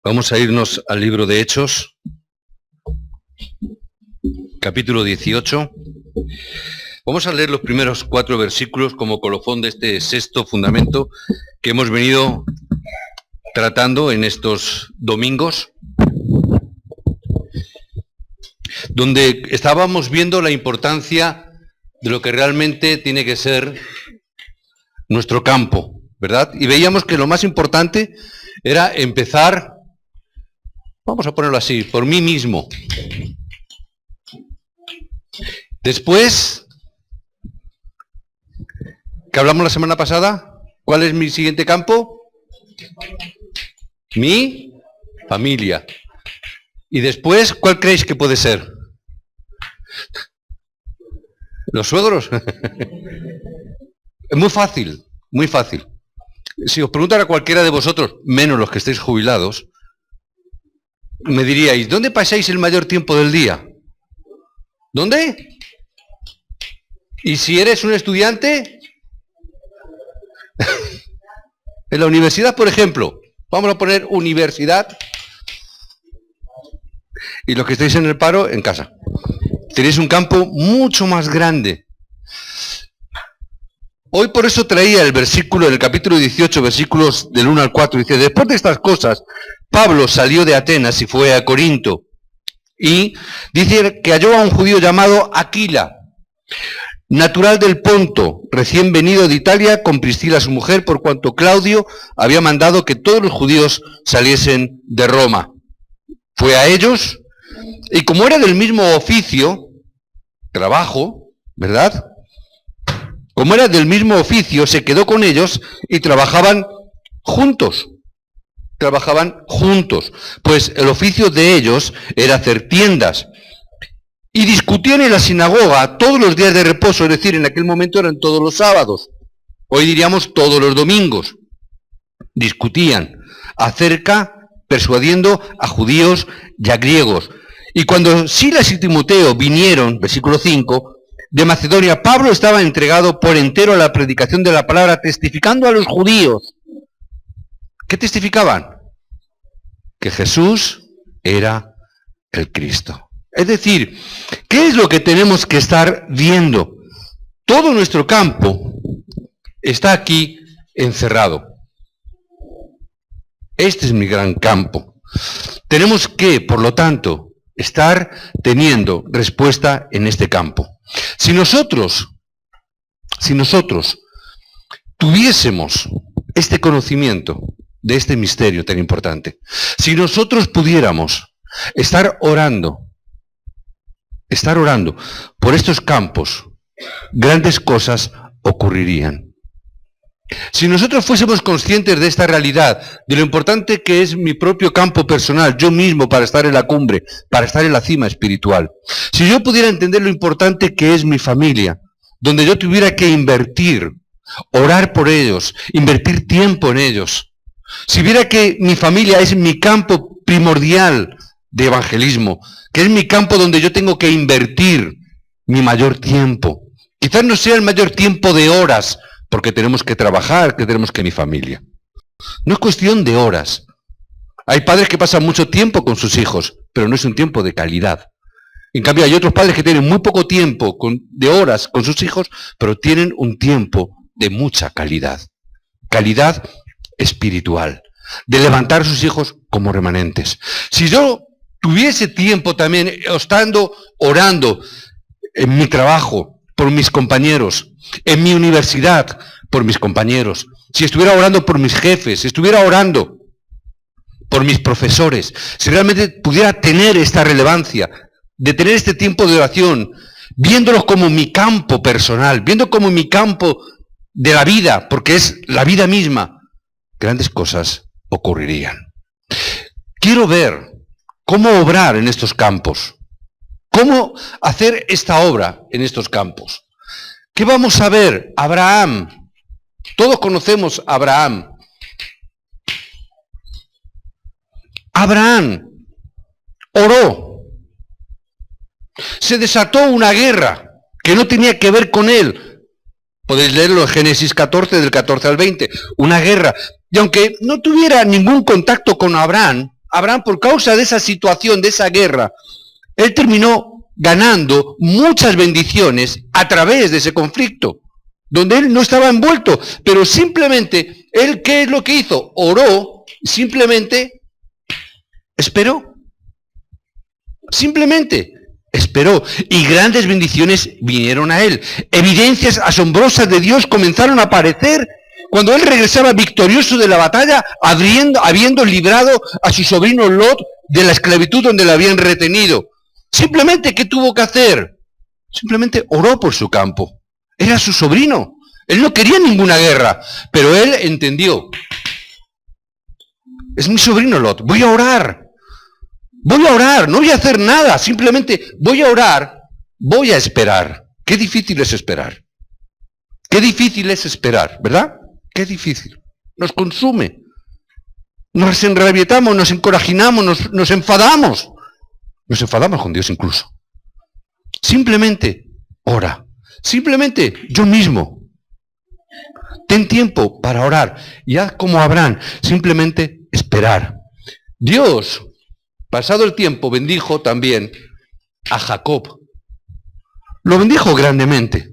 Vamos a irnos al libro de Hechos, capítulo 18. Vamos a leer los primeros 4 versículos como colofón de este sexto fundamento que hemos venido tratando en estos domingos, donde estábamos viendo la importancia de lo que realmente tiene que ser nuestro campo, ¿verdad? Y veíamos que lo más importante era empezar, vamos a ponerlo así, por mí mismo. Después, ¿qué hablamos la semana pasada? ¿Cuál es mi siguiente campo? Mi familia. Y después, ¿cuál creéis que puede ser? ¿Los suegros? Es muy fácil, muy fácil. Si os preguntara cualquiera de vosotros, menos los que estéis jubilados, me diríais, ¿dónde pasáis el mayor tiempo del día? ¿Dónde? Y si eres un estudiante, en la universidad, por ejemplo, vamos a poner universidad, y los que estáis en el paro, en casa. Tenéis un campo mucho más grande. Hoy por eso traía el versículo del capítulo 18, versículos del 1 al 4, dice, después de estas cosas, Pablo salió de Atenas y fue a Corinto, y dice que halló a un judío llamado Aquila, natural del Ponto, recién venido de Italia con Priscila su mujer, por cuanto Claudio había mandado que todos los judíos saliesen de Roma. Fue a ellos, y como era del mismo oficio, trabajo, ¿verdad?, como era del mismo oficio, se quedó con ellos y trabajaban juntos. Pues el oficio de ellos era hacer tiendas. Y discutían en la sinagoga todos los días de reposo, es decir, en aquel momento eran todos los sábados. Hoy diríamos todos los domingos. Discutían persuadiendo a judíos y a griegos. Y cuando Silas y Timoteo vinieron, versículo 5, de Macedonia, Pablo estaba entregado por entero a la predicación de la palabra, testificando a los judíos. ¿Qué testificaban? Que Jesús era el Cristo. Es decir, ¿qué es lo que tenemos que estar viendo? Todo nuestro campo está aquí encerrado. Este es mi gran campo. Tenemos que, por lo tanto, estar teniendo respuesta en este campo. Si nosotros tuviésemos este conocimiento de este misterio tan importante, si nosotros pudiéramos estar orando por estos campos, grandes cosas ocurrirían. Si nosotros fuésemos conscientes de esta realidad, de lo importante que es mi propio campo personal, yo mismo para estar en la cumbre, para estar en la cima espiritual, si yo pudiera entender lo importante que es mi familia, donde yo tuviera que invertir, orar por ellos, invertir tiempo en ellos, si viera que mi familia es mi campo primordial de evangelismo, que es mi campo donde yo tengo que invertir mi mayor tiempo, quizás no sea el mayor tiempo de horas, porque tenemos que trabajar, que tenemos que mi familia. No es cuestión de horas. Hay padres que pasan mucho tiempo con sus hijos, pero no es un tiempo de calidad. En cambio, hay otros padres que tienen muy poco tiempo de horas con sus hijos, pero tienen un tiempo de mucha calidad. Calidad espiritual, de levantar a sus hijos como remanentes. Si yo tuviese tiempo también estando orando en mi trabajo, por mis compañeros, en mi universidad, por mis compañeros, si estuviera orando por mis jefes, si estuviera orando por mis profesores, si realmente pudiera tener esta relevancia, de tener este tiempo de oración, viéndolos como mi campo personal, viendo como mi campo de la vida, porque es la vida misma, grandes cosas ocurrirían. Quiero ver cómo obrar en estos campos. ¿Cómo hacer esta obra en estos campos? ¿Qué vamos a ver? Abraham. Todos conocemos a Abraham. Abraham oró. Se desató una guerra que no tenía que ver con él. Podéis leerlo en Génesis 14, del 14 al 20. Una guerra. Y aunque no tuviera ningún contacto con Abraham, Abraham, por causa de esa situación, de esa guerra, él terminó ganando muchas bendiciones a través de ese conflicto, donde él no estaba envuelto, pero simplemente, él, ¿qué es lo que hizo? Oró, simplemente esperó. Simplemente esperó, y grandes bendiciones vinieron a él. Evidencias asombrosas de Dios comenzaron a aparecer cuando él regresaba victorioso de la batalla, habiendo librado a su sobrino Lot de la esclavitud donde lo habían retenido. Simplemente, ¿qué tuvo que hacer? Simplemente oró por su campo. Era su sobrino. Él no quería ninguna guerra, pero él entendió. Es mi sobrino Lot, voy a orar. Voy a orar, no voy a hacer nada, simplemente voy a orar, voy a esperar. Qué difícil es esperar. Qué difícil es esperar, ¿verdad? Qué difícil. Nos consume. Nos enrabietamos, nos encorajinamos, nos enfadamos. Nos enfadamos con Dios incluso. Simplemente ora. Simplemente yo mismo. Ten tiempo para orar y haz como Abraham, simplemente esperar. Dios, pasado el tiempo, bendijo también a Jacob. Lo bendijo grandemente.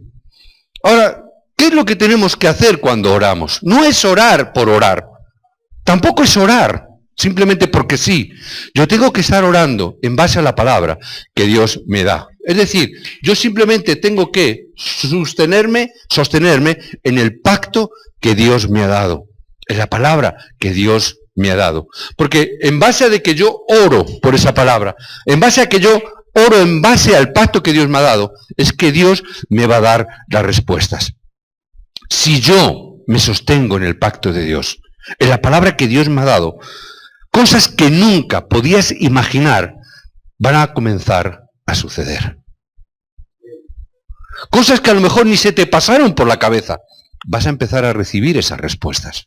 Ahora, ¿qué es lo que tenemos que hacer cuando oramos? No es orar por orar. Tampoco es orar simplemente porque sí. Yo tengo que estar orando en base a la palabra que Dios me da. Es decir, yo simplemente tengo que sostenerme en el pacto que Dios me ha dado. En la palabra que Dios me ha dado. Porque en base a de que yo oro por esa palabra, en base a que yo oro en base al pacto que Dios me ha dado, es que Dios me va a dar las respuestas. Si yo me sostengo en el pacto de Dios, en la palabra que Dios me ha dado, cosas que nunca podías imaginar van a comenzar a suceder. Cosas que a lo mejor ni se te pasaron por la cabeza. Vas a empezar a recibir esas respuestas.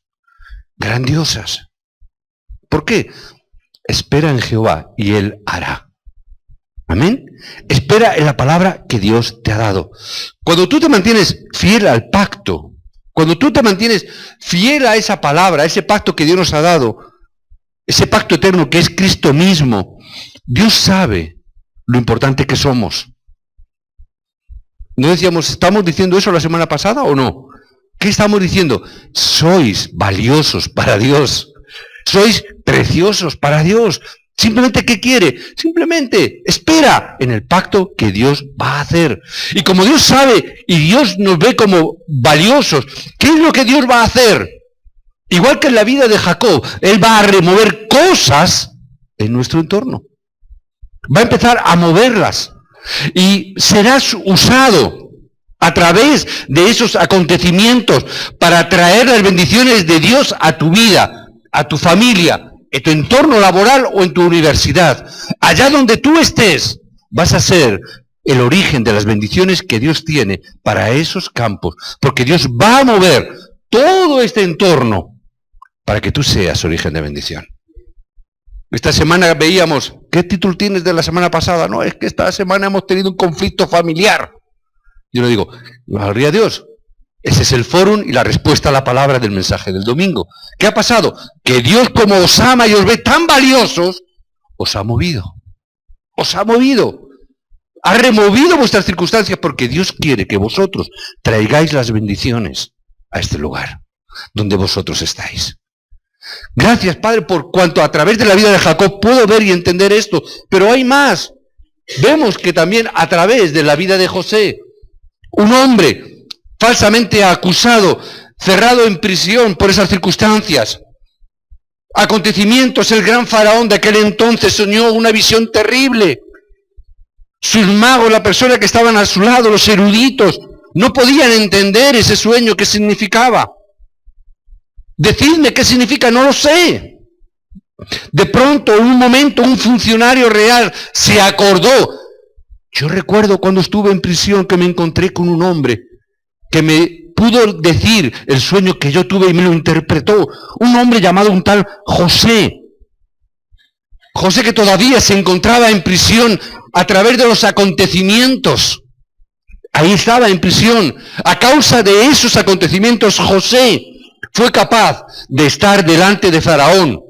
Grandiosas. ¿Por qué? Espera en Jehová y Él hará. Amén. Espera en la palabra que Dios te ha dado. Cuando tú te mantienes fiel al pacto, cuando tú te mantienes fiel a esa palabra, a ese pacto que Dios nos ha dado, ese pacto eterno que es Cristo mismo, Dios sabe lo importante que somos. ¿No decíamos, estamos diciendo eso la semana pasada o no? ¿Qué estamos diciendo? Sois valiosos para Dios. Sois preciosos para Dios. Simplemente, ¿qué quiere? Simplemente espera en el pacto que Dios va a hacer. Y como Dios sabe y Dios nos ve como valiosos, ¿qué es lo que Dios va a hacer? Igual que en la vida de Jacob, Él va a remover cosas en nuestro entorno. Va a empezar a moverlas. Y serás usado a través de esos acontecimientos para traer las bendiciones de Dios a tu vida, a tu familia, en tu entorno laboral o en tu universidad. Allá donde tú estés, vas a ser el origen de las bendiciones que Dios tiene para esos campos. Porque Dios va a mover todo este entorno para que tú seas origen de bendición. Esta semana veíamos, ¿qué título tienes de la semana pasada? No, es que esta semana hemos tenido un conflicto familiar. Yo le digo, gloria a Dios, ese es el fórum y la respuesta a la palabra del mensaje del domingo. ¿Qué ha pasado? Que Dios, como os ama y os ve tan valiosos, os ha movido. Os ha movido. Ha removido vuestras circunstancias porque Dios quiere que vosotros traigáis las bendiciones a este lugar donde vosotros estáis. Gracias, Padre, por cuanto a través de la vida de Jacob puedo ver y entender esto. Pero hay más. Vemos que también a través de la vida de José, un hombre falsamente acusado, cerrado en prisión por esas circunstancias, acontecimientos, el gran faraón de aquel entonces soñó una visión terrible. Sus magos, la persona que estaban a su lado, los eruditos, no podían entender ese sueño, qué significaba. Decidme qué significa, no lo sé. De pronto, en un momento, un funcionario real se acordó. Yo recuerdo cuando estuve en prisión que me encontré con un hombre que me pudo decir el sueño que yo tuve y me lo interpretó. Un hombre llamado un tal José. José que todavía se encontraba en prisión a través de los acontecimientos. Ahí estaba en prisión. A causa de esos acontecimientos, José fue capaz de estar delante de Faraón.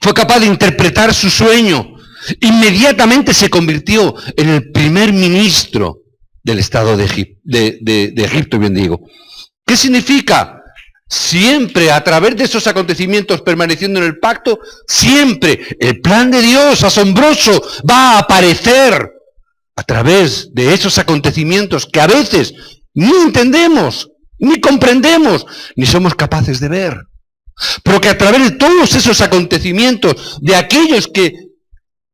Fue capaz de interpretar su sueño. Inmediatamente se convirtió en el primer ministro del Estado de Egipto, bien digo. ¿Qué significa? Siempre, a través de esos acontecimientos, permaneciendo en el pacto, siempre el plan de Dios asombroso va a aparecer a través de esos acontecimientos que a veces ni entendemos, ni comprendemos, ni somos capaces de ver. Pero que a través de todos esos acontecimientos, de aquellos que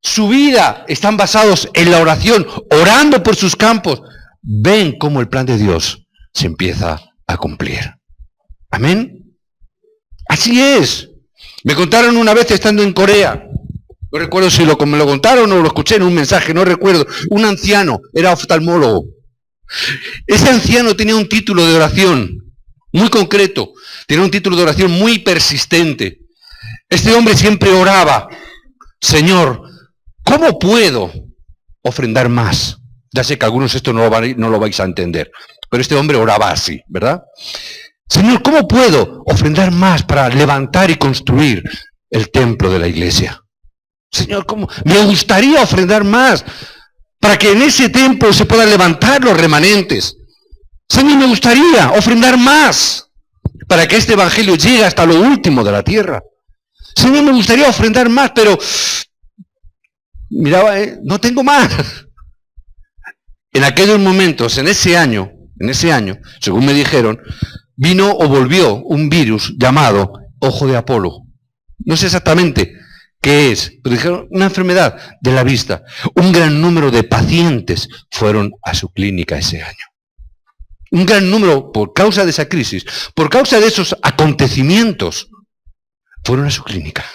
su vida están basados en la oración, orando por sus campos, ven cómo el plan de Dios se empieza a cumplir. Amén. Así es. Me contaron una vez estando en Corea, no recuerdo si me lo contaron o lo escuché en un mensaje, no recuerdo, un anciano, era oftalmólogo. Ese anciano tenía un título de oración muy concreto, tenía un título de oración muy persistente. Este hombre siempre oraba: Señor, ¿cómo puedo ofrendar más? Ya sé que algunos esto no lo vais a entender, pero este hombre oraba así, ¿verdad? Señor, ¿cómo puedo ofrendar más para levantar y construir el templo de la iglesia? Señor, ¿cómo? Me gustaría ofrendar más para que en ese templo se puedan levantar los remanentes. Señor, me gustaría ofrendar más para que este evangelio llegue hasta lo último de la tierra. Señor, me gustaría ofrendar más, pero miraba, no tengo más. En aquellos momentos, en ese año, según me dijeron, vino o volvió un virus llamado ojo de Apolo. No sé exactamente qué es, pero dijeron una enfermedad de la vista. Un gran número de pacientes fueron a su clínica ese año. Un gran número, por causa de esa crisis, por causa de esos acontecimientos, fueron a su clínica.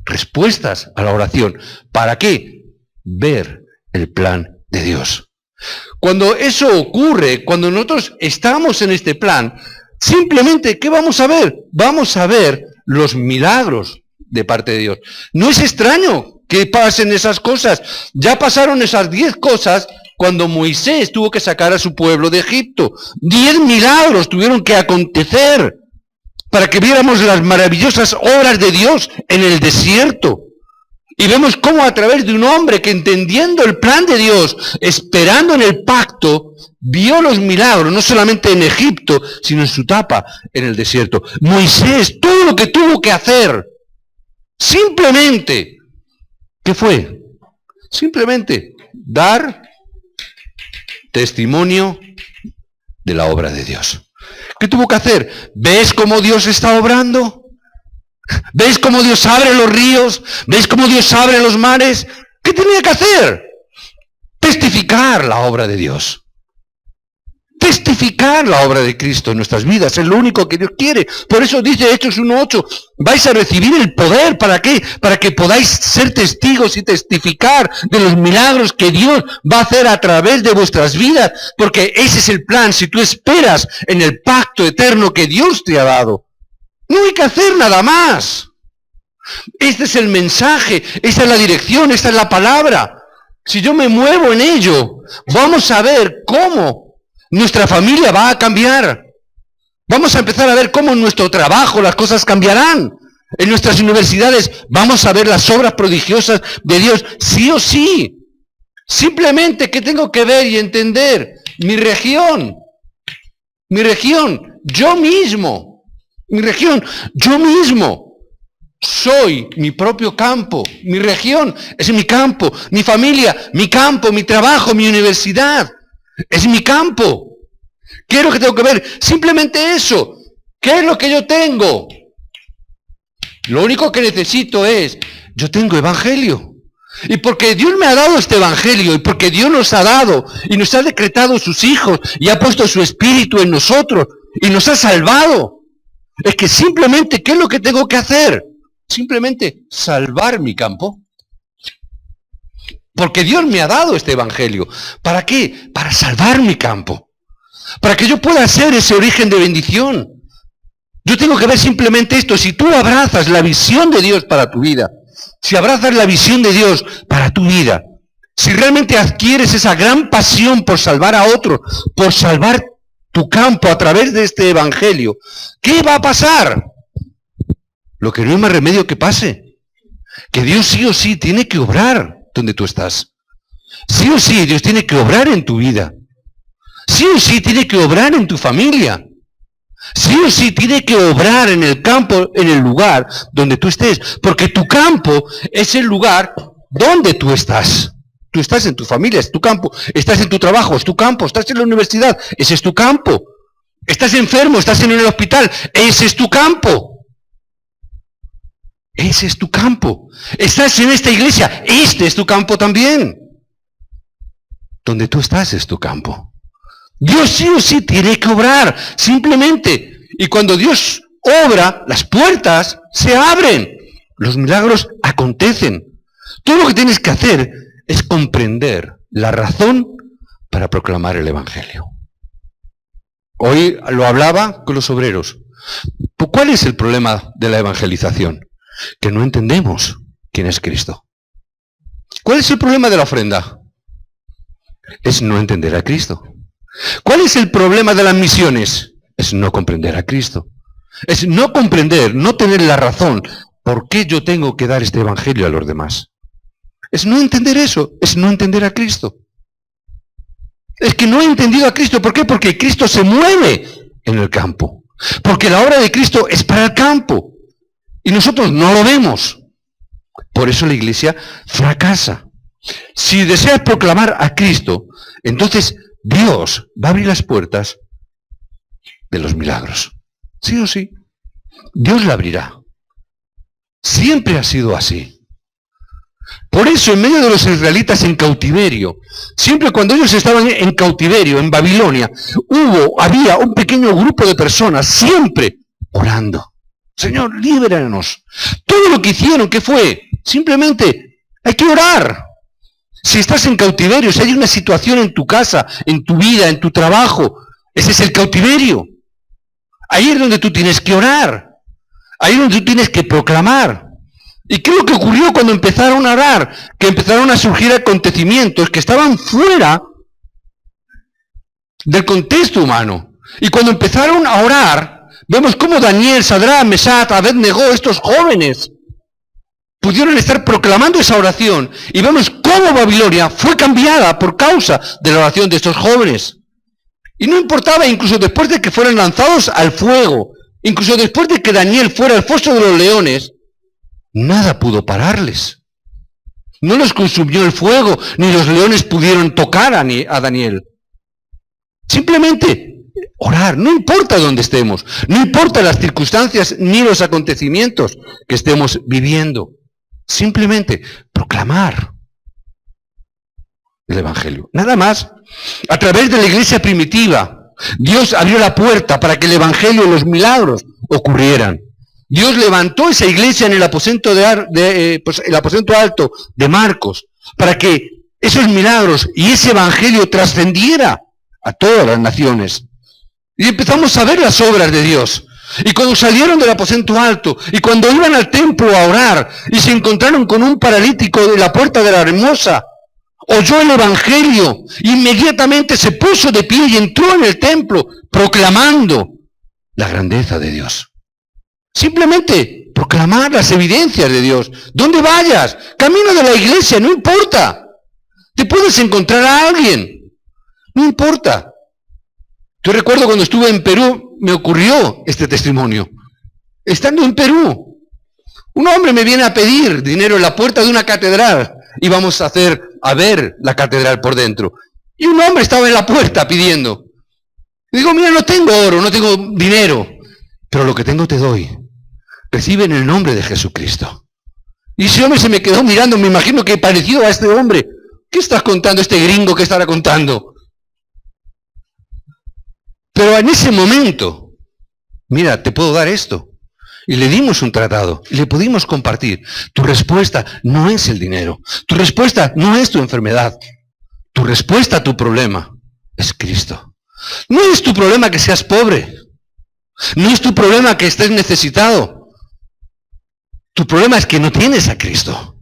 Respuestas a la oración. ¿Para qué? Ver el plan de Dios. Cuando eso ocurre, cuando nosotros estamos en este plan, simplemente, ¿qué vamos a ver? Vamos a ver los milagros de parte de Dios. No es extraño que pasen esas cosas. Ya pasaron esas 10 cosas cuando Moisés tuvo que sacar a su pueblo de Egipto. 10 milagros tuvieron que acontecer para que viéramos las maravillosas obras de Dios en el desierto. Y vemos cómo a través de un hombre que, entendiendo el plan de Dios, esperando en el pacto, vio los milagros, no solamente en Egipto, sino en su etapa en el desierto. Moisés, todo lo que tuvo que hacer, simplemente, ¿qué fue? Simplemente dar testimonio de la obra de Dios. ¿Qué tuvo que hacer? ¿Ves cómo Dios está obrando? ¿Ves cómo Dios abre los ríos? ¿Ves cómo Dios abre los mares? ¿Qué tenía que hacer? Testificar la obra de Dios. Testificar la obra de Cristo en nuestras vidas. Es lo único que Dios quiere. Por eso dice Hechos 1:8, vais a recibir el poder. ¿Para qué? Para que podáis ser testigos y testificar de los milagros que Dios va a hacer a través de vuestras vidas. Porque ese es el plan. Si tú esperas en el pacto eterno que Dios te ha dado, no hay que hacer nada más. Este es el mensaje, esta es la dirección, esta es la palabra. Si yo me muevo en ello, vamos a ver cómo nuestra familia va a cambiar. Vamos a empezar a ver cómo en nuestro trabajo las cosas cambiarán. En nuestras universidades vamos a ver las obras prodigiosas de Dios, sí o sí. Simplemente, ¿qué tengo que ver y entender? Mi región, yo mismo. Mi región, yo mismo soy mi propio campo. Mi región es mi campo. Mi familia, mi campo. Mi trabajo, mi universidad es mi campo. ¿Qué es lo que tengo que ver? Simplemente eso. ¿Qué es lo que yo tengo? Lo único que necesito es, yo tengo evangelio. Y porque Dios me ha dado este evangelio, y porque Dios nos ha dado, y nos ha decretado sus hijos, y ha puesto su espíritu en nosotros, y nos ha salvado. Es que simplemente, ¿qué es lo que tengo que hacer? Simplemente salvar mi campo. Porque Dios me ha dado este evangelio. ¿Para qué? Para salvar mi campo. Para que yo pueda ser ese origen de bendición. Yo tengo que ver simplemente esto. Si tú abrazas la visión de Dios para tu vida, si abrazas la visión de Dios para tu vida, si realmente adquieres esa gran pasión por salvar a otros, por salvar tu campo a través de este evangelio, ¿qué va a pasar? Lo que no hay más remedio que pase. Que Dios sí o sí tiene que obrar donde tú estás. Sí o sí Dios tiene que obrar en tu vida. Sí o sí tiene que obrar en tu familia. Sí o sí tiene que obrar en el campo, en el lugar donde tú estés. Porque tu campo es el lugar donde tú estás. Tú estás en tu familia, es tu campo. Estás en tu trabajo, es tu campo. Estás en la universidad, ese es tu campo. Estás enfermo, estás en el hospital, ese es tu campo. Ese es tu campo. Estás en esta iglesia, este es tu campo también. Donde tú estás es tu campo. Dios sí o sí tiene que obrar, simplemente. Y cuando Dios obra, las puertas se abren. Los milagros acontecen. Todo lo que tienes que hacer es comprender la razón para proclamar el Evangelio. Hoy lo hablaba con los obreros. ¿Cuál es el problema de la evangelización? Que no entendemos quién es Cristo. ¿Cuál es el problema de la ofrenda? Es no entender a Cristo. ¿Cuál es el problema de las misiones? Es no comprender a Cristo. Es no comprender, no tener la razón por qué yo tengo que dar este evangelio a los demás. Es no entender eso, es no entender a Cristo. Es que no he entendido a Cristo. ¿Por qué? Porque Cristo se mueve en el campo. Porque la obra de Cristo es para el campo. Y nosotros no lo vemos. Por eso la iglesia fracasa. Si deseas proclamar a Cristo, entonces Dios va a abrir las puertas de los milagros. Sí o sí. Dios la abrirá. Siempre ha sido así. Por eso, en medio de los israelitas en cautiverio, siempre cuando ellos estaban en cautiverio, en Babilonia, había un pequeño grupo de personas, siempre orando. Señor, líbranos. Todo lo que hicieron, ¿qué fue? Simplemente, hay que orar. Si estás en cautiverio, si hay una situación en tu casa, en tu vida, en tu trabajo, ese es el cautiverio. Ahí es donde tú tienes que orar. Ahí es donde tú tienes que proclamar. ¿Y qué es lo que ocurrió cuando empezaron a orar? Que empezaron a surgir acontecimientos que estaban fuera del contexto humano. Y cuando empezaron a orar, vemos cómo Daniel, Sadrach, Mesach, Abednego, estos jóvenes, pudieron estar proclamando esa oración. Y vemos cómo Babilonia fue cambiada por causa de la oración de estos jóvenes. Y no importaba, incluso después de que fueran lanzados al fuego, incluso después de que Daniel fuera al foso de los leones, nada pudo pararles. No los consumió el fuego, ni los leones pudieron tocar a Daniel. Simplemente orar, no importa dónde estemos, no importa las circunstancias ni los acontecimientos que estemos viviendo. Simplemente proclamar el Evangelio. Nada más. A través de la iglesia primitiva, Dios abrió la puerta para que el Evangelio y los milagros ocurrieran. Dios levantó esa iglesia en el aposento el aposento alto de Marcos, para que esos milagros y ese evangelio trascendiera a todas las naciones. Y empezamos a ver las obras de Dios. Y cuando salieron del aposento alto, y cuando iban al templo a orar, y se encontraron con un paralítico de la puerta de la hermosa, oyó el evangelio, inmediatamente se puso de pie y entró en el templo, proclamando la grandeza de Dios. Simplemente proclamar las evidencias de Dios. Donde vayas, camino de la iglesia, no importa. Te puedes encontrar a alguien, no importa. Yo recuerdo cuando estuve en Perú, me ocurrió este testimonio. Estando en Perú, un hombre me viene a pedir dinero en la puerta de una catedral. Íbamos a ver la catedral por dentro. Y un hombre estaba en la puerta pidiendo. Y digo, mira, no tengo oro, no tengo dinero, pero lo que tengo te doy. Recibe en el nombre de Jesucristo. Y ese hombre se me quedó mirando, me imagino que parecido a este hombre. ¿Qué estás contando, este gringo que estará contando? Pero en ese momento, mira, te puedo dar esto. Y le dimos un tratado, y le pudimos compartir. Tu respuesta no es el dinero. Tu respuesta no es tu enfermedad. Tu respuesta a tu problema es Cristo. No es tu problema que seas pobre. No es tu problema que estés necesitado. Tu problema es que no tienes a Cristo.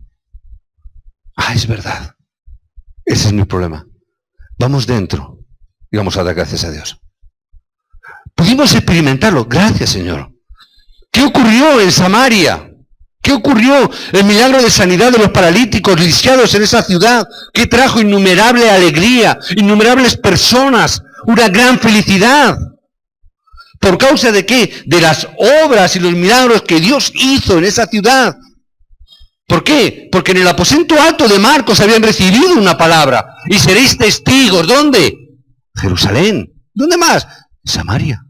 Ah, es verdad. Ese es mi problema. Vamos dentro y vamos a dar gracias a Dios. Pudimos experimentarlo. Gracias, Señor. ¿Qué ocurrió en Samaria? ¿Qué ocurrió? El milagro de sanidad de los paralíticos lisiados en esa ciudad, que trajo innumerable alegría, innumerables personas, una gran felicidad. ¿Por causa de qué? De las obras y los milagros que Dios hizo en esa ciudad. ¿Por qué? Porque en el aposento alto de Marcos habían recibido una palabra. Y seréis testigos. ¿Dónde? Jerusalén. ¿Dónde más? Samaria.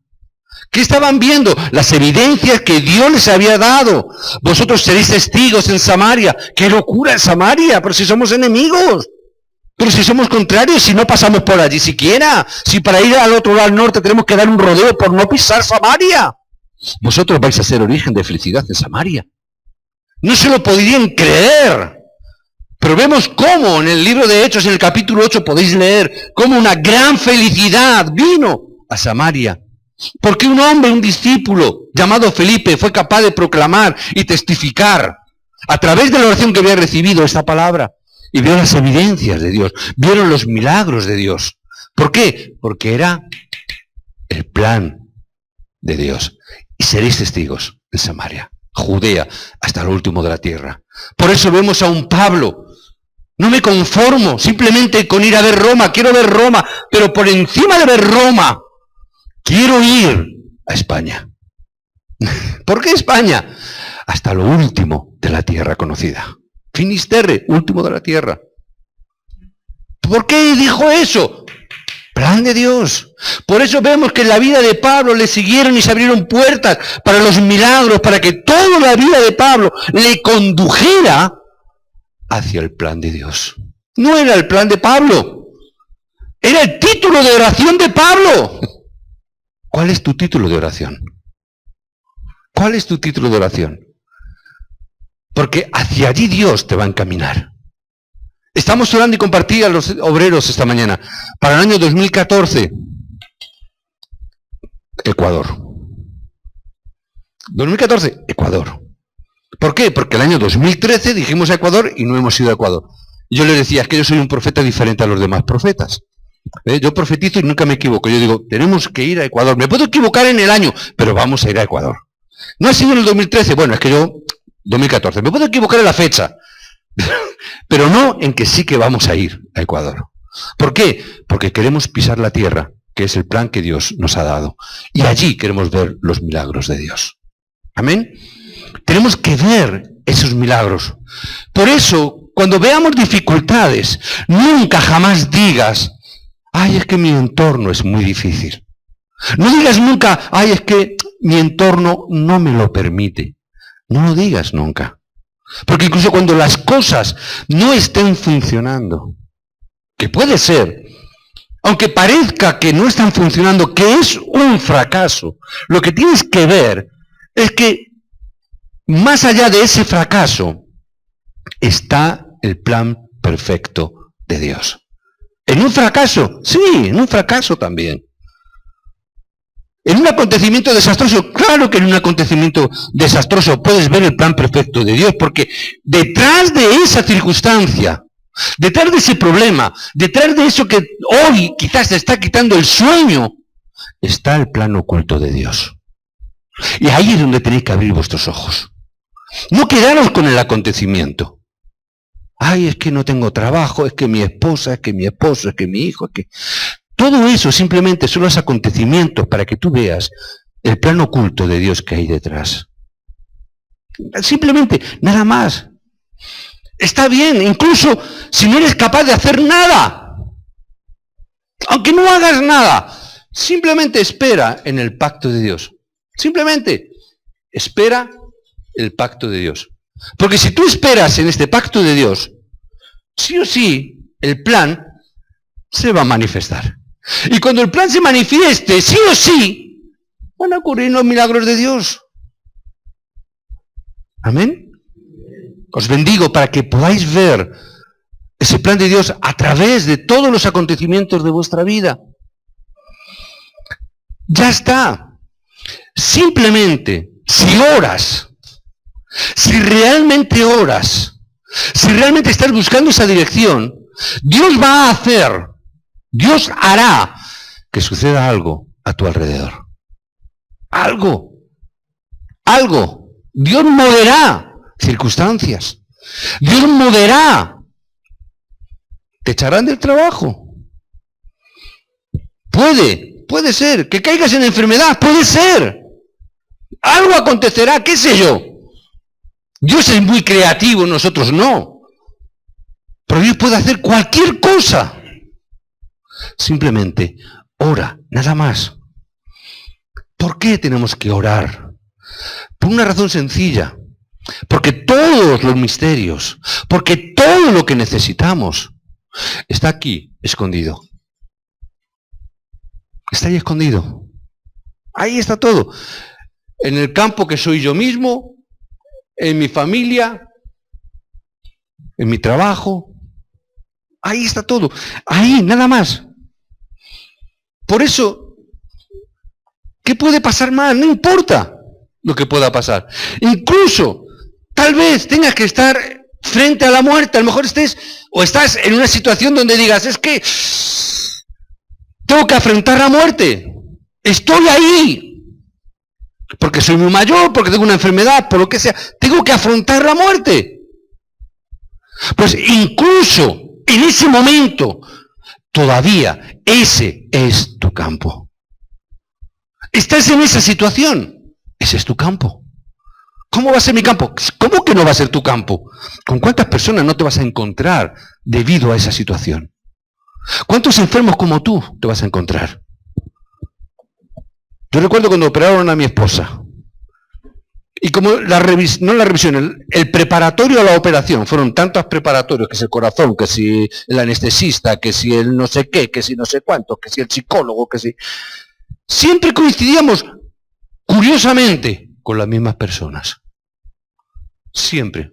¿Qué estaban viendo? Las evidencias que Dios les había dado. Vosotros seréis testigos en Samaria. ¡Qué locura en Samaria! Pero si somos enemigos. Pero si somos contrarios, si no pasamos por allí siquiera. Si para ir al otro lado, al norte, tenemos que dar un rodeo por no pisar Samaria. Vosotros vais a ser origen de felicidad en Samaria. No se lo podrían creer. Pero vemos cómo en el libro de Hechos, en el capítulo 8, podéis leer cómo una gran felicidad vino a Samaria. Porque un hombre, un discípulo llamado Felipe, fue capaz de proclamar y testificar a través de la oración que había recibido esta palabra. Y vio las evidencias de Dios, vieron los milagros de Dios. ¿Por qué? Porque era el plan de Dios. Y seréis testigos en Samaria, Judea, hasta lo último de la tierra. Por eso vemos a un Pablo. No me conformo simplemente con ir a ver Roma, quiero ver Roma, pero por encima de ver Roma, quiero ir a España. ¿Por qué España? Hasta lo último de la tierra conocida. Finisterre, último de la tierra. ¿Por qué dijo eso? Plan de Dios. Por eso vemos que en la vida de Pablo le siguieron y se abrieron puertas para los milagros, para que toda la vida de Pablo le condujera hacia el plan de Dios. No era el plan de Pablo, era el título de oración de Pablo. ¿Cuál es tu título de oración? ¿Cuál es tu título de oración? Porque hacia allí Dios te va a encaminar. Estamos orando y compartí a los obreros esta mañana. Para el año 2014, Ecuador. 2014, Ecuador. ¿Por qué? Porque el año 2013 dijimos a Ecuador y no hemos ido a Ecuador. Y yo le decía, es que yo soy un profeta diferente a los demás profetas. Yo profetizo y nunca me equivoco. Yo digo, tenemos que ir a Ecuador. Me puedo equivocar en el año, pero vamos a ir a Ecuador. No ha sido en el 2013, bueno, es que yo, 2014, me puedo equivocar en la fecha, pero no en que sí que vamos a ir a Ecuador. ¿Por qué? Porque queremos pisar la tierra, que es el plan que Dios nos ha dado. Y allí queremos ver los milagros de Dios. ¿Amén? Tenemos que ver esos milagros. Por eso, cuando veamos dificultades, nunca jamás digas, ay, es que mi entorno es muy difícil. No digas nunca, ay, es que mi entorno no me lo permite. No lo digas nunca. Porque incluso cuando las cosas no estén funcionando, que puede ser, aunque parezca que no están funcionando, que es un fracaso, lo que tienes que ver es que más allá de ese fracaso está el plan perfecto de Dios. ¿En un fracaso? Sí, en un fracaso también. ¿En un acontecimiento desastroso? Claro que en un acontecimiento desastroso puedes ver el plan perfecto de Dios, porque detrás de esa circunstancia, detrás de ese problema, detrás de eso que hoy quizás te está quitando el sueño, está el plan oculto de Dios. Y ahí es donde tenéis que abrir vuestros ojos. No quedaros con el acontecimiento. Ay, es que no tengo trabajo, es que mi esposa, es que mi esposo, es que mi hijo, es que... Todo eso simplemente son los acontecimientos para que tú veas el plan oculto de Dios que hay detrás. Simplemente, nada más. Está bien, incluso si no eres capaz de hacer nada. Aunque no hagas nada, simplemente espera en el pacto de Dios. Simplemente espera el pacto de Dios. Porque si tú esperas en este pacto de Dios, sí o sí, el plan se va a manifestar. Y cuando el plan se manifieste, sí o sí, van a ocurrir los milagros de Dios. Amén. Os bendigo para que podáis ver ese plan de Dios a través de todos los acontecimientos de vuestra vida. Ya está. Simplemente, si oras, si realmente estás buscando esa dirección, Dios va a hacer, Dios hará que suceda algo a tu alrededor. Algo. algo. Dios moverá circunstancias. Dios moverá. Te echarán del trabajo. Puede ser. Que caigas en enfermedad, puede ser. Algo acontecerá, qué sé yo. Dios es muy creativo, nosotros no. Pero Dios puede hacer cualquier cosa. Simplemente ora, nada más. ¿Por qué tenemos que orar? Por una razón sencilla. Porque todos los misterios, porque todo lo que necesitamos está aquí, escondido. Está ahí escondido. Ahí está todo. En el campo que soy yo mismo, en mi familia, en mi trabajo. Ahí está todo. Ahí, nada más. Por eso, ¿qué puede pasar más? No importa lo que pueda pasar. Incluso, tal vez tengas que estar frente a la muerte. A lo mejor estás en una situación donde digas, es que tengo que afrontar la muerte. Estoy ahí. Porque soy muy mayor, porque tengo una enfermedad, por lo que sea. Tengo que afrontar la muerte. Pues incluso en ese momento, todavía ese es tu campo. Estás en esa situación. Ese es tu campo. ¿Cómo va a ser mi campo? ¿Cómo que no va a ser tu campo? ¿Con cuántas personas no te vas a encontrar debido a esa situación? ¿Cuántos enfermos como tú te vas a encontrar? Yo recuerdo cuando operaron a mi esposa. Y como el preparatorio a la operación, fueron tantos preparatorios, que si el corazón, que si el anestesista, que si el no sé qué, que si no sé cuánto, que si el psicólogo, que si... Siempre coincidíamos, curiosamente, con las mismas personas. Siempre.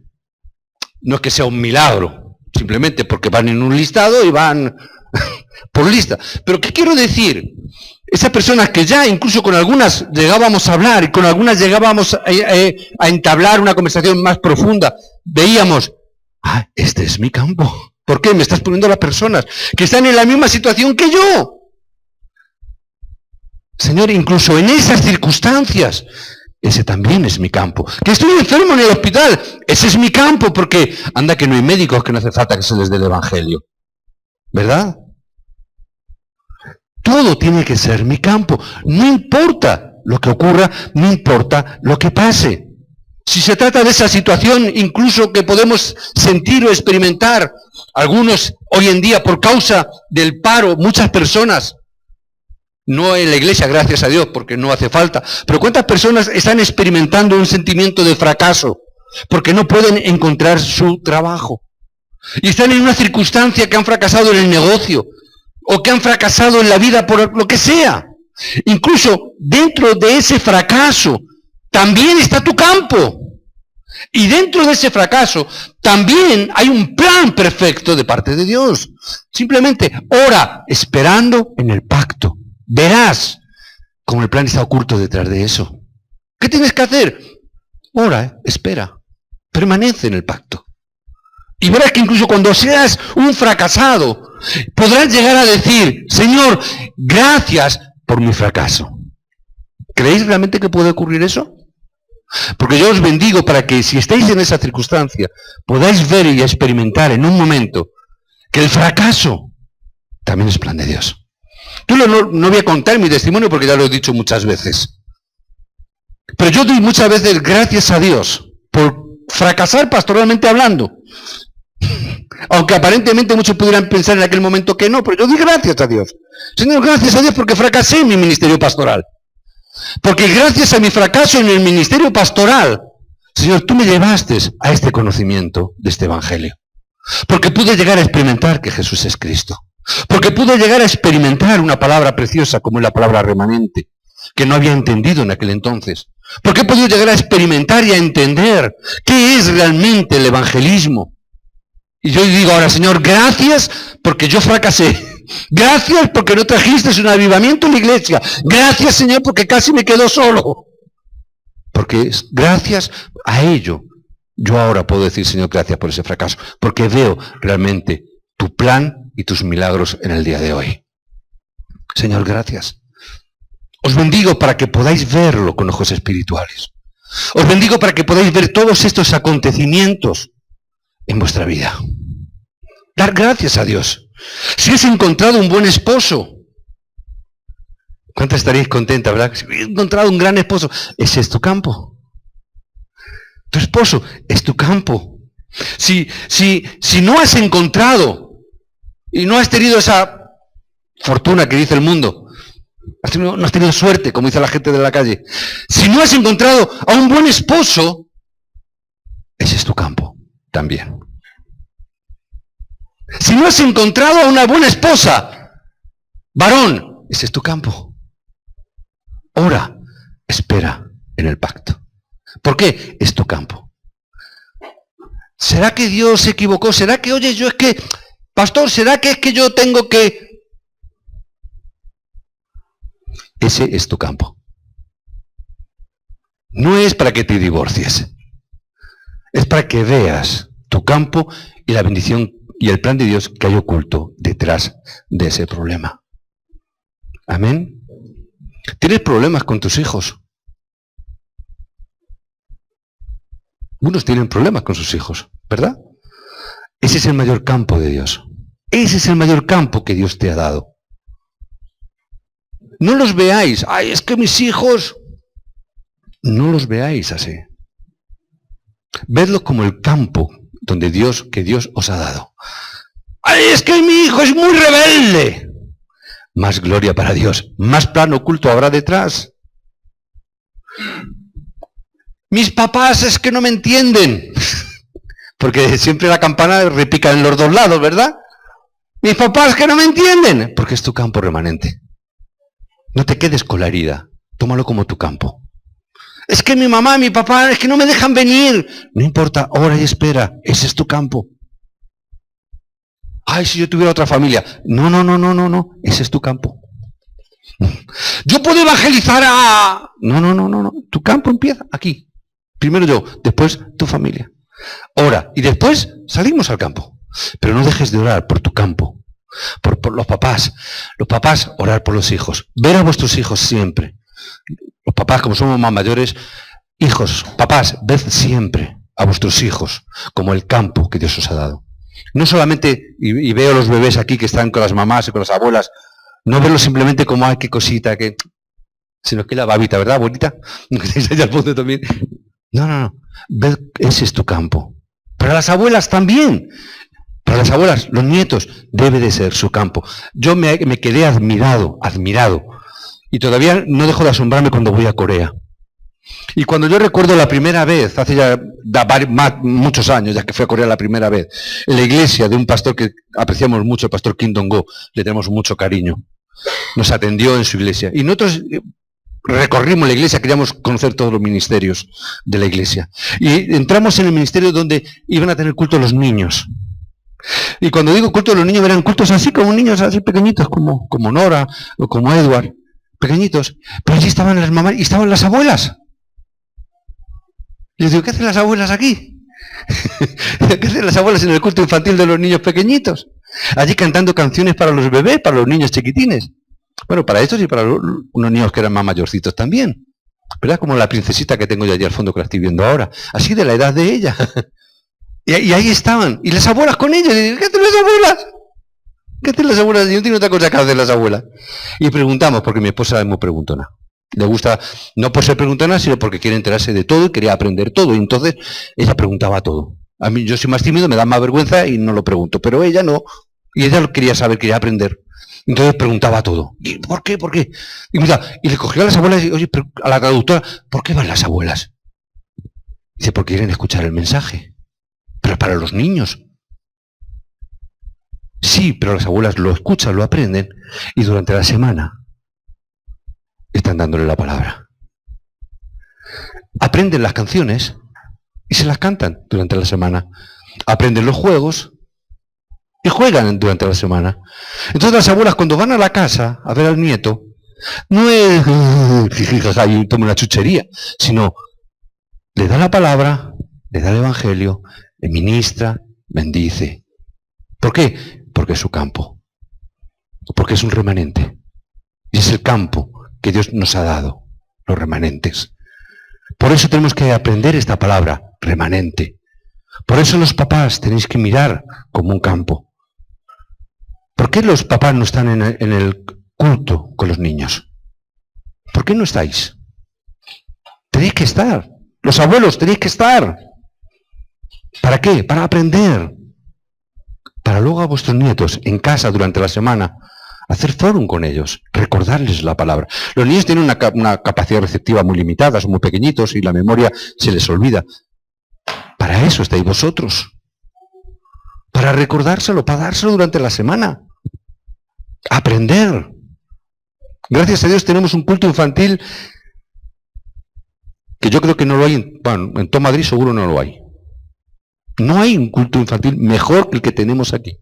No es que sea un milagro, simplemente porque van en un listado y van por lista. Pero ¿qué quiero decir? Esas personas que ya incluso con algunas llegábamos a hablar y con algunas llegábamos a entablar una conversación más profunda, veíamos, este es mi campo. ¿Por qué? Me estás poniendo a las personas que están en la misma situación que yo. Señor, incluso en esas circunstancias, ese también es mi campo. Que estoy enfermo en el hospital, ese es mi campo, porque anda que no hay médicos que no hace falta que se les dé el evangelio. ¿Verdad? Todo tiene que ser mi campo. No importa lo que ocurra, no importa lo que pase. Si se trata de esa situación, incluso que podemos sentir o experimentar, algunos hoy en día por causa del paro, muchas personas, no en la iglesia, gracias a Dios, porque no hace falta, pero ¿cuántas personas están experimentando un sentimiento de fracaso? Porque no pueden encontrar su trabajo. Y están en una circunstancia que han fracasado en el negocio, o que han fracasado en la vida por lo que sea. Incluso dentro de ese fracaso también está tu campo. Y dentro de ese fracaso también hay un plan perfecto de parte de Dios. Simplemente ora esperando en el pacto. Verás cómo el plan está oculto detrás de eso. ¿Qué tienes que hacer? Ora, espera, permanece en el pacto. Y verás que incluso cuando seas un fracasado, podrás llegar a decir, Señor, gracias por mi fracaso. ¿Creéis realmente que puede ocurrir eso? Porque yo os bendigo para que si estáis en esa circunstancia, podáis ver y experimentar en un momento que el fracaso también es plan de Dios. Yo no voy a contar mi testimonio porque ya lo he dicho muchas veces. Pero yo doy muchas veces gracias a Dios por fracasar pastoralmente hablando. Aunque aparentemente muchos pudieran pensar en aquel momento que no, pero yo doy gracias a Dios. Señor, gracias a Dios porque fracasé en mi ministerio pastoral. Porque gracias a mi fracaso en el ministerio pastoral, Señor, tú me llevaste a este conocimiento de este evangelio. Porque pude llegar a experimentar que Jesús es Cristo. Porque pude llegar a experimentar una palabra preciosa como es la palabra remanente, que no había entendido en aquel entonces. Porque he podido llegar a experimentar y a entender qué es realmente el evangelismo. Y yo digo ahora, Señor, gracias porque yo fracasé. Gracias porque no trajiste un avivamiento en la iglesia. Gracias, Señor, porque casi me quedo solo. Porque gracias a ello, yo ahora puedo decir, Señor, gracias por ese fracaso. Porque veo realmente tu plan y tus milagros en el día de hoy. Señor, gracias. Os bendigo para que podáis verlo con ojos espirituales. Os bendigo para que podáis ver todos estos acontecimientos en vuestra vida. Dar gracias a Dios. Si has encontrado un buen esposo, ¿cuántas estaréis contentas, verdad? Si has encontrado un gran esposo, ese es tu campo. Tu esposo es tu campo. Si no has encontrado y no has tenido esa fortuna que dice el mundo, no has tenido suerte, como dice la gente de la calle, si no has encontrado a un buen esposo, ese es tu campo también. Si no has encontrado a una buena esposa, varón, ese es tu campo. Ora, espera en el pacto. ¿Por qué? Es tu campo. ¿Será que Dios se equivocó? ¿Será que, oye, yo es que, pastor, será que es que yo tengo que...? Ese es tu campo. No es para que te divorcies. Es para que veas tu campo y la bendición y el plan de Dios que hay oculto detrás de ese problema. Amén. ¿Tienes problemas con tus hijos? Unos tienen problemas con sus hijos, ¿verdad? Ese es el mayor campo de Dios. Ese es el mayor campo que Dios te ha dado. No los veáis, ay, es que mis hijos... No los veáis así. Vedlos como el campo que Dios os ha dado. ¡Ay, es que mi hijo es muy rebelde! Más gloria para Dios, más plan oculto habrá detrás. Mis papás es que no me entienden. Porque siempre la campana repica en los dos lados, ¿verdad? Mis papás que no me entienden. Porque es tu campo remanente. No te quedes con la herida, tómalo como tu campo. Es que mi mamá, mi papá, es que no me dejan venir. No importa, ora y espera, ese es tu campo. Ay, si yo tuviera otra familia. No, ese es tu campo. Yo puedo evangelizar a... No, tu campo empieza aquí. Primero yo, después tu familia. Ora, y después salimos al campo. Pero no dejes de orar por tu campo. Por los papás. Los papás, orar por los hijos. Ver a vuestros hijos siempre. Los papás, como somos más mayores, hijos, papás, ved siempre a vuestros hijos como el campo que Dios os ha dado. No solamente, y veo los bebés aquí que están con las mamás y con las abuelas, no verlos simplemente como, ay, qué cosita, sino que la babita, ¿verdad, bonita? Que estáis allá al fondo también. No. Ved, ese es tu campo. Para las abuelas también. Para las abuelas, los nietos, debe de ser su campo. Yo me quedé admirado. Y todavía no dejo de asombrarme cuando voy a Corea. Y cuando yo recuerdo la primera vez, hace ya muchos años, ya que fui a Corea la primera vez, en la iglesia de un pastor que apreciamos mucho, el pastor Kim Dong-go, le tenemos mucho cariño. Nos atendió en su iglesia. Y nosotros recorrimos la iglesia, queríamos conocer todos los ministerios de la iglesia. Y entramos en el ministerio donde iban a tener culto los niños. Y cuando digo culto de los niños, eran cultos así como niños así pequeñitos, como Nora o como Edward. Pequeñitos, pero allí estaban las mamás y estaban las abuelas. Y les digo, ¿qué hacen las abuelas aquí? ¿Qué hacen las abuelas en el culto infantil de los niños pequeñitos? Allí cantando canciones para los bebés, para los niños chiquitines. Bueno, para estos y para unos niños que eran más mayorcitos también. ¿Verdad? Como la princesita que tengo yo allí al fondo que la estoy viendo ahora. Así de la edad de ella. Y ahí estaban. Y las abuelas con ellos. Y digo, ¿qué hacen las abuelas? ¿Qué hacen las abuelas? Yo no tengo otra cosa que hacer las abuelas. Y preguntamos, porque mi esposa es muy preguntona. Le gusta, no por ser preguntona, sino porque quiere enterarse de todo y quería aprender todo. Y entonces ella preguntaba todo. A mí, yo soy más tímido, me da más vergüenza y no lo pregunto. Pero ella no. Y ella lo quería saber, quería aprender. Entonces preguntaba todo. ¿Y por qué? ¿Por qué? Y mira, y le cogió a las abuelas y, oye, a la traductora, ¿por qué van las abuelas? Dice, porque quieren escuchar el mensaje. Pero para los niños. Sí, pero las abuelas lo escuchan, lo aprenden, y durante la semana están dándole la palabra. Aprenden las canciones y se las cantan durante la semana. Aprenden los juegos y juegan durante la semana. Entonces las abuelas cuando van a la casa a ver al nieto, no es y toma una chuchería, sino le da la palabra, le da el evangelio, le ministra, bendice. ¿Por qué? Porque es su campo. Porque es un remanente. Y es el campo que Dios nos ha dado, los remanentes. Por eso tenemos que aprender esta palabra, remanente. Por eso los papás tenéis que mirar como un campo. ¿Por qué los papás no están en el culto con los niños? ¿Por qué no estáis? Tenéis que estar. Los abuelos tenéis que estar. ¿Para qué? Para aprender. Para luego a vuestros nietos, en casa, durante la semana, hacer fórum con ellos, recordarles la palabra. Los niños tienen una capacidad receptiva muy limitada, son muy pequeñitos y la memoria se les olvida. Para eso estáis vosotros. Para recordárselo, para dárselo durante la semana. Aprender. Gracias a Dios tenemos un culto infantil que yo creo que no lo hay, en todo Madrid seguro no lo hay. No hay un culto infantil mejor que el que tenemos aquí.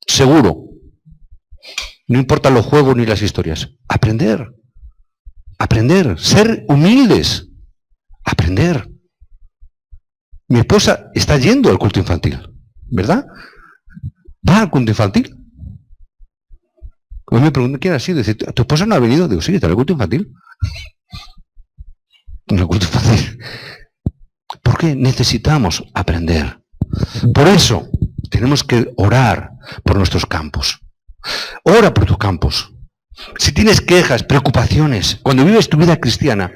Seguro. No importan los juegos ni las historias. Aprender. Aprender. Ser humildes. Aprender. Mi esposa está yendo al culto infantil, ¿verdad? Va al culto infantil. Hoy me preguntan quién ha sido. Dice, ¿tu esposa no ha venido? Digo, sí, está en el culto infantil. En el culto infantil. Porque necesitamos aprender. Por eso tenemos que orar por nuestros campos. Ora por tus campos. Si tienes quejas, preocupaciones, cuando vives tu vida cristiana,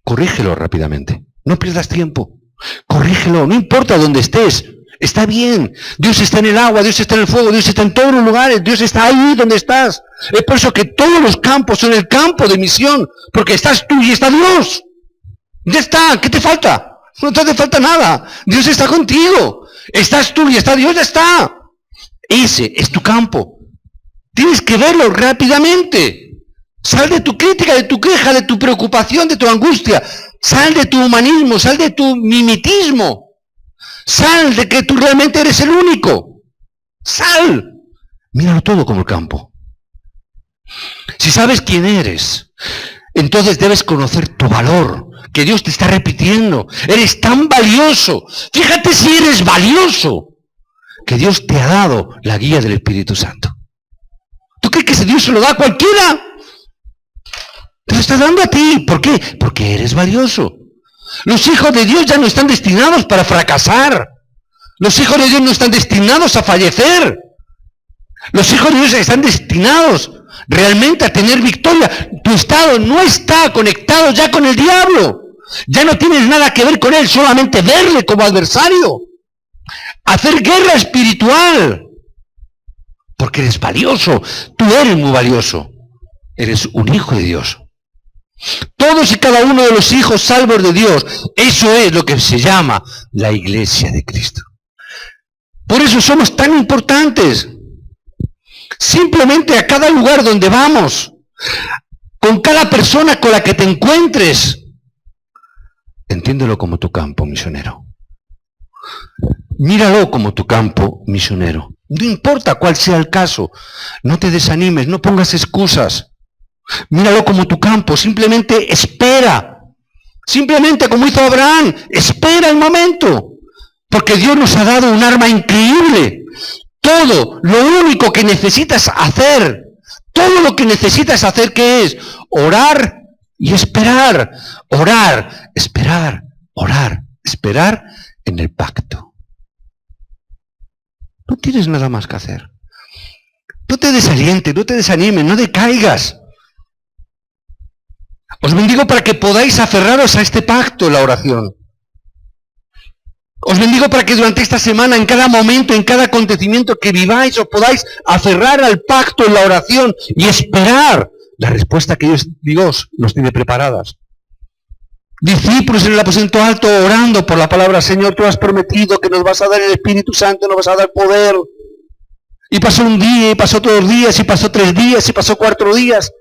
corrígelo rápidamente. No pierdas tiempo. Corrígelo, no importa dónde estés. Está bien. Dios está en el agua, Dios está en el fuego, Dios está en todos los lugares, Dios está ahí donde estás. Es por eso que todos los campos son el campo de misión, porque estás tú y está Dios. Ya está, ¿qué te falta? No te hace falta nada. Dios está contigo. Estás tú y está Dios, ya está. Ese es tu campo. Tienes que verlo rápidamente. Sal de tu crítica, de tu queja, de tu preocupación, de tu angustia. Sal de tu humanismo, sal de tu mimetismo. Sal de que tú realmente eres el único. Sal. Míralo todo como el campo. Si sabes quién eres, entonces debes conocer tu valor, que Dios te está repitiendo. Eres tan valioso. Fíjate si eres valioso, que Dios te ha dado la guía del Espíritu Santo. ¿Tú crees que ese Dios se lo da a cualquiera? Te lo está dando a ti. ¿Por qué? Porque eres valioso. Los hijos de Dios ya no están destinados para fracasar. Los hijos de Dios no están destinados a fallecer. Los hijos de Dios están destinados realmente a tener victoria. Tu estado no está conectado ya con el diablo. Ya no tienes nada que ver con él, solamente verle como adversario. Hacer guerra espiritual. Porque eres valioso. Tú eres muy valioso. Eres un hijo de Dios. Todos y cada uno de los hijos salvos de Dios, eso es lo que se llama la iglesia de Cristo. Por eso somos tan importantes. Simplemente a cada lugar donde vamos, con cada persona con la que te encuentres, entiéndelo como tu campo misionero. Míralo como tu campo misionero. No importa cuál sea el caso, no te desanimes, no pongas excusas. Míralo como tu campo, simplemente espera. Simplemente como hizo Abraham, espera el momento. Porque Dios nos ha dado un arma increíble. Todo, lo único que necesitas hacer, todo lo que necesitas hacer, ¿qué es? Orar y esperar. Orar, esperar, orar, esperar en el pacto. No tienes nada más que hacer. No te desalientes, no te desanimes, no decaigas. Os bendigo para que podáis aferraros a este pacto en la oración. Os bendigo para que durante esta semana, en cada momento, en cada acontecimiento que viváis, os podáis aferrar al pacto en la oración y esperar la respuesta que Dios nos tiene preparadas. Discípulos en el aposento alto orando por la palabra, Señor, tú has prometido que nos vas a dar el Espíritu Santo, nos vas a dar poder. Y pasó un día, y pasó 2 días, y pasó 3 días, y pasó 4 días.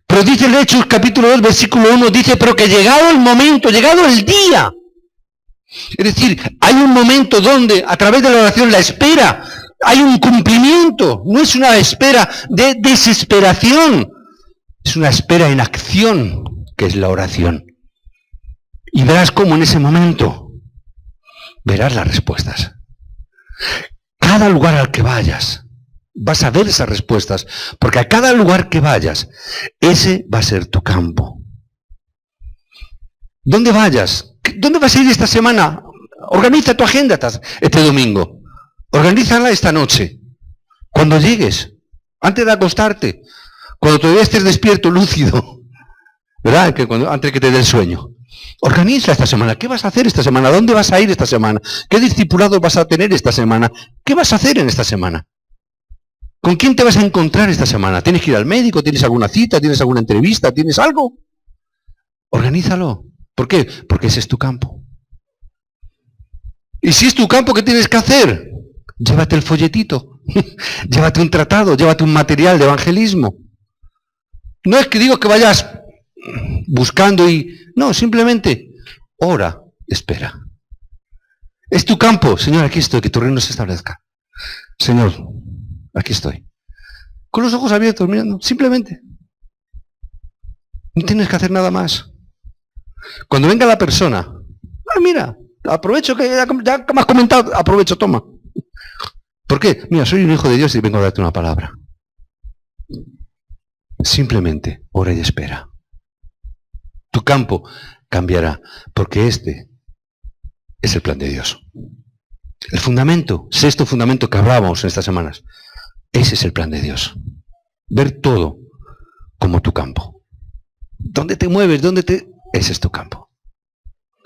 Pero dice el Hechos capítulo 2, versículo 1, dice, pero que llegado el momento, llegado el día. Es decir, hay un momento donde a través de la oración, la espera, hay un cumplimiento. No es una espera de desesperación, es una espera en acción, que es la oración. Y verás cómo en ese momento verás las respuestas. Cada lugar al que vayas, vas a ver esas respuestas, porque a cada lugar que vayas, ese va a ser tu campo. ¿Dónde vayas? ¿Dónde vas a ir esta semana? Organiza tu agenda este domingo. Organízala esta noche. Cuando llegues, antes de acostarte, cuando todavía estés despierto, lúcido, ¿verdad? Antes que te dé el sueño. Organiza esta semana. ¿Qué vas a hacer esta semana? ¿Dónde vas a ir esta semana? ¿Qué discipulados vas a tener esta semana? ¿Qué vas a hacer en esta semana? ¿Con quién te vas a encontrar esta semana? ¿Tienes que ir al médico? ¿Tienes alguna cita? ¿Tienes alguna entrevista? ¿Tienes algo? Organízalo. ¿Por qué? Porque ese es tu campo. Y si es tu campo, ¿qué tienes que hacer? Llévate el folletito, llévate un tratado, llévate un material de evangelismo. No es que digo que vayas buscando y... No, simplemente ora, espera. Es tu campo. Señor, aquí estoy, que tu reino se establezca. Señor, aquí estoy. Con los ojos abiertos, mirando, simplemente. No tienes que hacer nada más. Cuando venga la persona, mira, aprovecho que ya me has comentado, aprovecho, toma. ¿Por qué? Mira, soy un hijo de Dios y vengo a darte una palabra. Simplemente ora y espera. Tu campo cambiará, porque este es el plan de Dios. El fundamento, sexto fundamento que hablábamos en estas semanas, ese es el plan de Dios. Ver todo como tu campo. ¿Dónde te mueves? Ese es tu campo.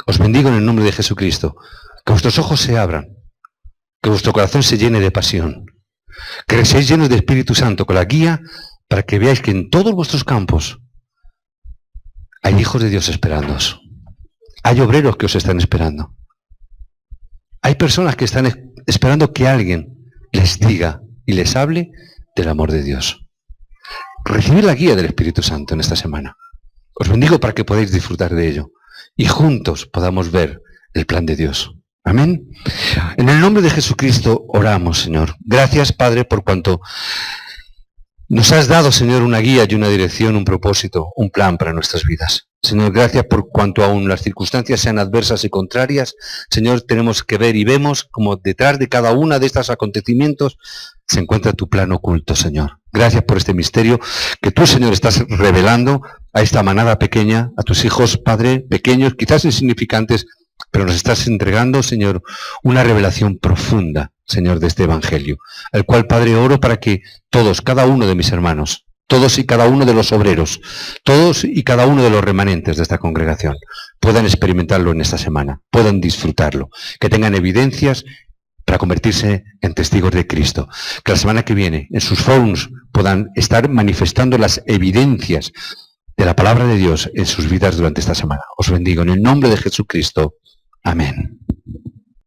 Os bendigo en el nombre de Jesucristo. Que vuestros ojos se abran. Que vuestro corazón se llene de pasión. Que seáis llenos de Espíritu Santo con la guía para que veáis que en todos vuestros campos hay hijos de Dios esperándoos. Hay obreros que os están esperando. Hay personas que están esperando que alguien les diga y les hable del amor de Dios. Recibid la guía del Espíritu Santo en esta semana. Os bendigo para que podáis disfrutar de ello y juntos podamos ver el plan de Dios. Amén. En el nombre de Jesucristo oramos, Señor. Gracias, Padre, por cuanto nos has dado, Señor, una guía y una dirección, un propósito, un plan para nuestras vidas. Señor, gracias por cuanto aún las circunstancias sean adversas y contrarias. Señor, tenemos que ver y vemos como detrás de cada una de estos acontecimientos se encuentra tu plan oculto, Señor. Gracias por este misterio que tú, Señor, estás revelando a esta manada pequeña, a tus hijos, Padre, pequeños, quizás insignificantes, pero nos estás entregando, Señor, una revelación profunda, Señor, de este Evangelio, al cual, Padre, oro para que todos, cada uno de mis hermanos, todos y cada uno de los obreros, todos y cada uno de los remanentes de esta congregación, puedan experimentarlo en esta semana, puedan disfrutarlo, que tengan evidencias para convertirse en testigos de Cristo, que la semana que viene, en sus forums, puedan estar manifestando las evidencias de la palabra de Dios en sus vidas durante esta semana. Os bendigo en el nombre de Jesucristo. Amén.